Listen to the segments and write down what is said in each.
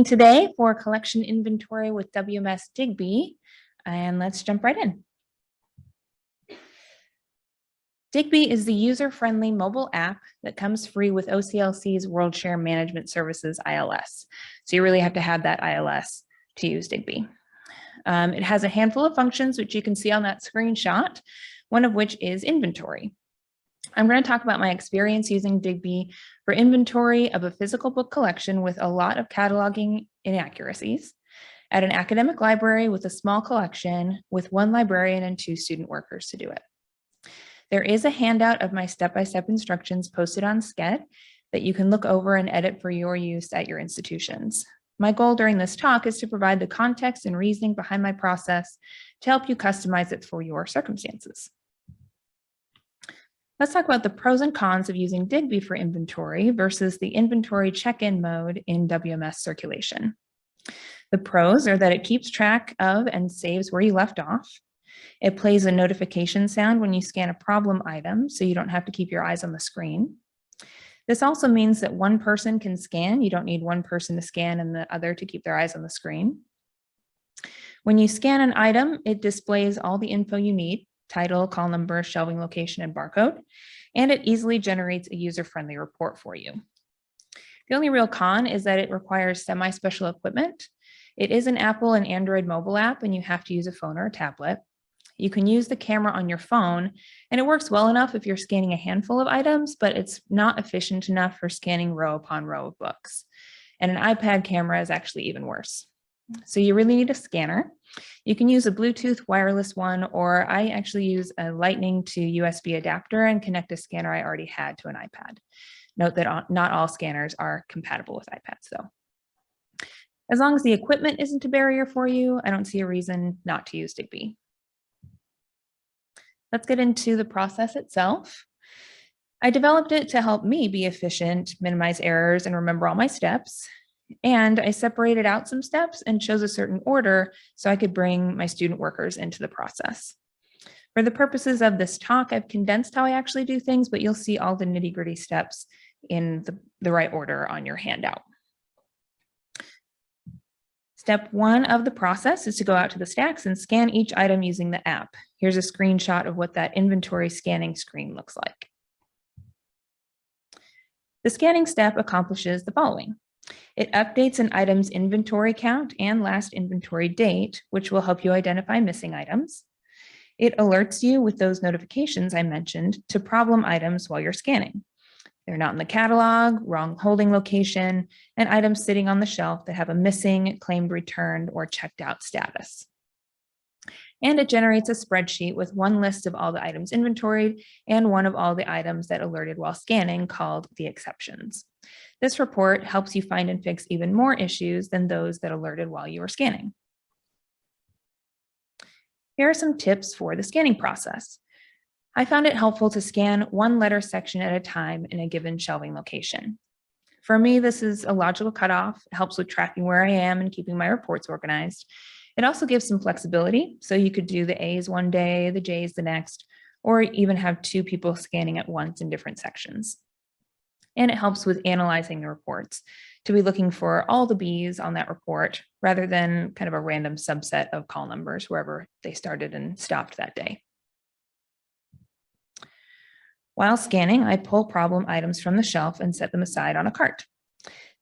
me today for collection inventory with WMS Digby, and let's jump right in. Digby is the user-friendly mobile app that comes free with OCLC's WorldShare Management Services ILS. So you really have to have that ILS to use Digby. It has a handful of functions, which you can see on that screenshot, one of which is inventory. I'm going to talk about my experience using Digby for inventory of a physical book collection with a lot of cataloging inaccuracies at an academic library with a small collection with one librarian and 2 student workers to do it. There is a handout of my step-by-step instructions posted on Sched that you can look over and edit for your use at your institutions. My goal during this talk is to provide the context and reasoning behind my process to help you customize it for your circumstances. Let's talk about the pros and cons of using Digby for inventory versus the inventory check-in mode in WMS circulation. The pros are that it keeps track of and saves where you left off. It plays a notification sound when you scan a problem item, so you don't have to keep your eyes on the screen. This also means that one person can scan. You don't need one person to scan and the other to keep their eyes on the screen. When you scan an item, it displays all the info you need: title, call number, shelving location, and barcode, and it easily generates a user-friendly report for you. The only real con is that it requires semi-special equipment. It is an Apple and Android mobile app, and you have to use a phone or a tablet. You can use the camera on your phone, and it works well enough if you're scanning a handful of items, but it's not efficient enough for scanning row upon row of books. And an iPad camera is actually even worse. So you really need a scanner. You can use a Bluetooth wireless one, or I actually use a Lightning to USB adapter and connect a scanner I already had to an iPad. Note that not all scanners are compatible with iPads, though. As long as the equipment isn't a barrier for you, I don't see a reason not to use Digby. Let's get into the process itself. I developed it to help me be efficient, minimize errors, and remember all my steps. And I separated out some steps and chose a certain order so I could bring my student workers into the process. For the purposes of this talk, I've condensed how I actually do things, but you'll see all the nitty-gritty steps in the right order on your handout. Step 1 of the process is to go out to the stacks and scan each item using the app. Here's a screenshot of what that inventory scanning screen looks like. The scanning step accomplishes the following. It updates an item's inventory count and last inventory date, which will help you identify missing items. It alerts you with those notifications I mentioned to problem items while you're scanning. They're not in the catalog, wrong holding location, and items sitting on the shelf that have a missing, claimed returned, or checked out status. And it generates a spreadsheet with one list of all the items inventoried and one of all the items that alerted while scanning, called the exceptions. This report helps you find and fix even more issues than those that alerted while you were scanning. Here are some tips for the scanning process. I found it helpful to scan one letter section at a time in a given shelving location. For me, this is a logical cutoff. It helps with tracking where I am and keeping my reports organized. It also gives some flexibility, so you could do the A's one day, the J's the next, or even have 2 people scanning at once in different sections. And it helps with analyzing the reports, to be looking for all the B's on that report rather than kind of a random subset of call numbers wherever they started and stopped that day. While scanning, I pull problem items from the shelf and set them aside on a cart.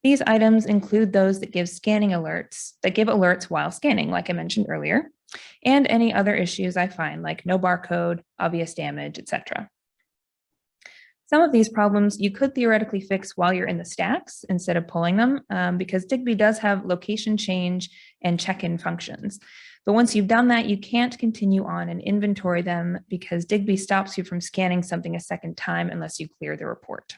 These items include those that give alerts while scanning, like I mentioned earlier, and any other issues I find, like no barcode, obvious damage, etc. Some of these problems you could theoretically fix while you're in the stacks instead of pulling them, because Digby does have location change and check-in functions. But once you've done that, you can't continue on and inventory them because Digby stops you from scanning something a second time unless you clear the report.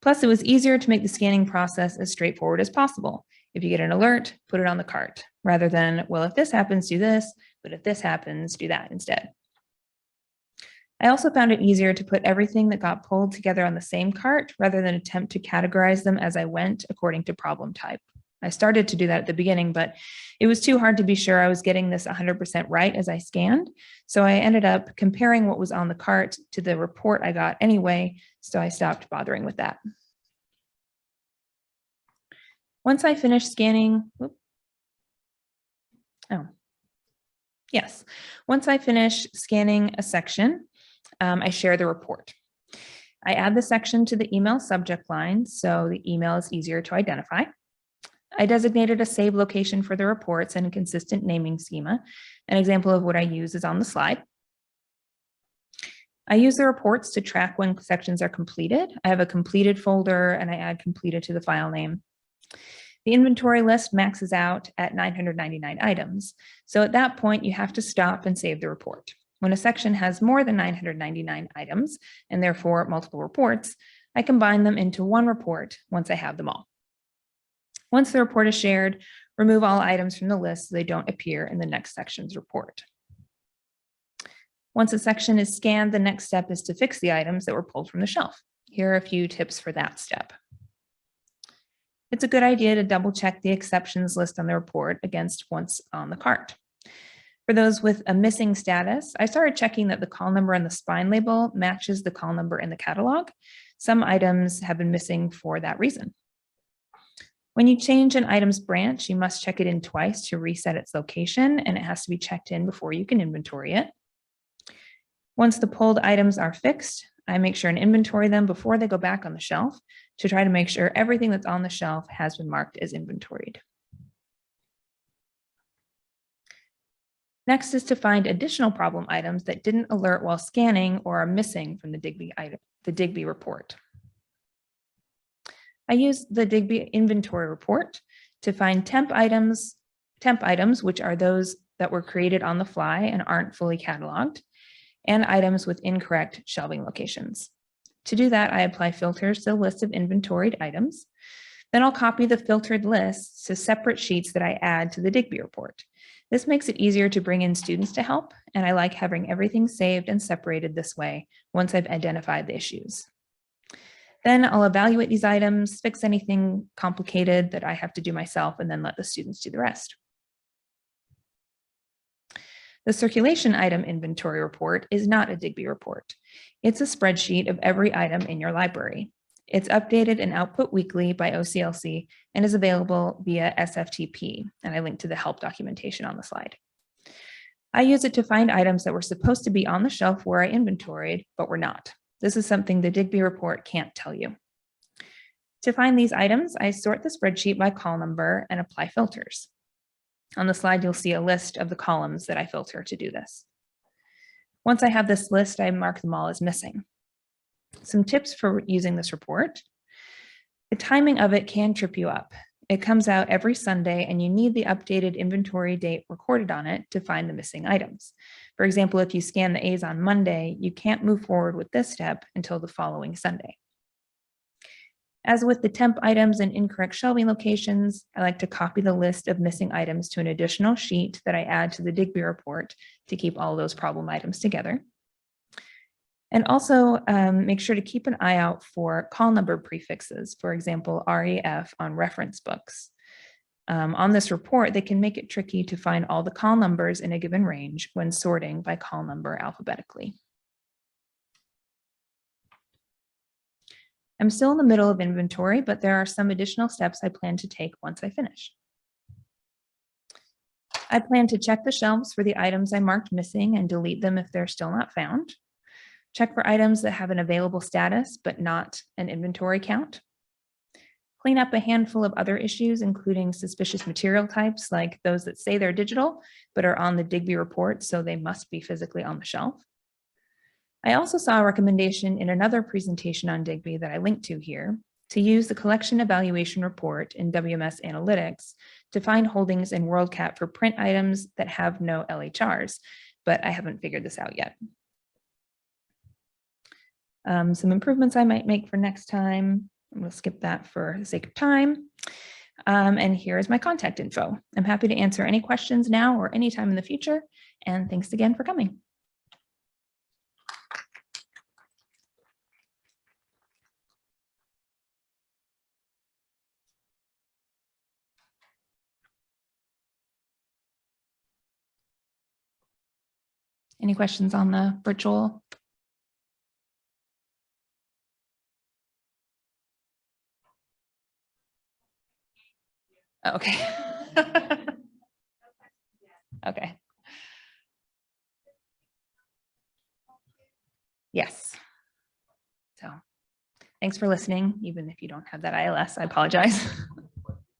Plus, it was easier to make the scanning process as straightforward as possible. If you get an alert, put it on the cart, rather than, well, if this happens, do this, but if this happens, do that instead. I also found it easier to put everything that got pulled together on the same cart rather than attempt to categorize them as I went according to problem type. I started to do that at the beginning, but it was too hard to be sure I was getting this 100% right as I scanned. So I ended up comparing what was on the cart to the report I got anyway, so I stopped bothering with that. Once I finish scanning, once I finish scanning a section, I share the report. I add the section to the email subject line so the email is easier to identify. I designated a save location for the reports and a consistent naming schema. An example of what I use is on the slide. I use the reports to track when sections are completed. I have a completed folder and I add completed to the file name. The inventory list maxes out at 999 items. So at that point, you have to stop and save the report. When a section has more than 999 items, and therefore multiple reports, I combine them into one report once I have them all. Once the report is shared, remove all items from the list so they don't appear in the next section's report. Once a section is scanned, the next step is to fix the items that were pulled from the shelf. Here are a few tips for that step. It's a good idea to double check the exceptions list on the report against what's on the cart. For those with a missing status, I started checking that the call number on the spine label matches the call number in the catalog. Some items have been missing for that reason. When you change an item's branch, you must check it in twice to reset its location, and it has to be checked in before you can inventory it. Once the pulled items are fixed, I make sure and inventory them before they go back on the shelf to try to make sure everything that's on the shelf has been marked as inventoried. Next is to find additional problem items that didn't alert while scanning or are missing from the Digby report. I use the Digby inventory report to find temp items, which are those that were created on the fly and aren't fully cataloged, and items with incorrect shelving locations. To do that, I apply filters to the list of inventoried items. Then I'll copy the filtered lists to separate sheets that I add to the Digby report. This makes it easier to bring in students to help, and I like having everything saved and separated this way once I've identified the issues. Then I'll evaluate these items, fix anything complicated that I have to do myself, and then let the students do the rest. The circulation item inventory report is not a Digby report. It's a spreadsheet of every item in your library. It's updated and output weekly by OCLC and is available via SFTP, and I link to the help documentation on the slide. I use it to find items that were supposed to be on the shelf where I inventoried, but were not. This is something the Digby report can't tell you. To find these items, I sort the spreadsheet by call number and apply filters. On the slide, you'll see a list of the columns that I filter to do this. Once I have this list, I mark them all as missing. Some tips for using this report. The timing of it can trip you up. It comes out every Sunday and you need the updated inventory date recorded on it to find the missing items. For example, if you scan the A's on Monday, you can't move forward with this step until the following Sunday. As with the temp items and incorrect shelving locations, I like to copy the list of missing items to an additional sheet that I add to the Digby report to keep all those problem items together. And also make sure to keep an eye out for call number prefixes, for example, REF on reference books. On this report, they can make it tricky to find all the call numbers in a given range when sorting by call number alphabetically. I'm still in the middle of inventory, but there are some additional steps I plan to take once I finish. I plan to check the shelves for the items I marked missing and delete them if they're still not found. Check for items that have an available status, but not an inventory count. Clean up a handful of other issues, including suspicious material types, like those that say they're digital, but are on the Digby report, so they must be physically on the shelf. I also saw a recommendation in another presentation on Digby that I linked to here to use the collection evaluation report in WMS Analytics to find holdings in WorldCat for print items that have no LHRs, but I haven't figured this out yet. Some improvements I might make for next time. We'll skip that for the sake of time. And here is my contact info. I'm happy to answer any questions now or anytime in the future. And thanks again for coming. Any questions on the virtual? Okay. Okay. Yes. So thanks for listening, even if you don't have that ILS. I apologize.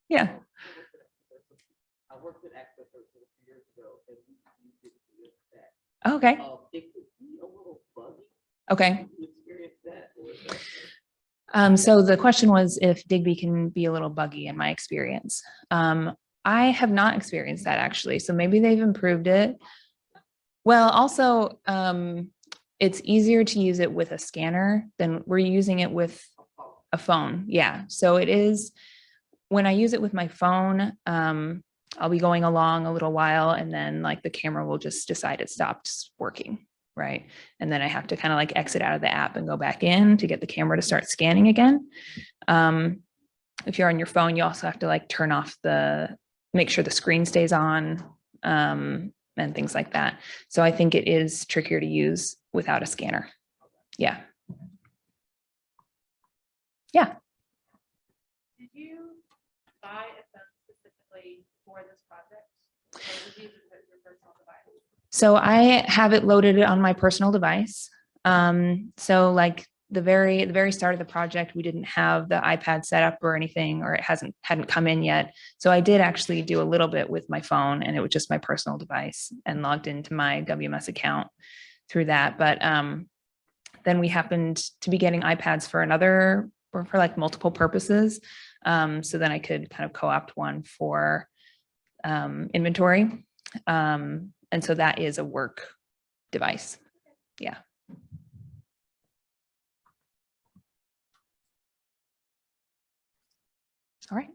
Yeah. I worked at Access a few years ago, and we did that. Okay. It could be a little buggy. Okay. You experience that, or is that So the question was if Digby can be a little buggy in my experience. I have not experienced that actually. So maybe they've improved it. Well, also, it's easier to use it with a scanner than we're using it with a phone. Yeah. So it is, when I use it with my phone, I'll be going along a little while and then like the camera will just decide it stopped working. Right. And then I have to kind of like exit out of the app and go back in to get the camera to start scanning again. If you're on your phone, you also have to like turn off make sure the screen stays on, and things like that. So I think it is trickier to use without a scanner. Yeah. Yeah. Did you buy a phone specifically for this project? Or did you use it as your personal device? So I have it loaded on my personal device. So like the very start of the project, we didn't have the iPad set up or anything, or it hadn't come in yet. So I did actually do a little bit with my phone, and it was just my personal device and logged into my WMS account through that. But then we happened to be getting iPads for like multiple purposes. So then I could kind of co-opt one for inventory. And so that is a work device. Yeah. All right.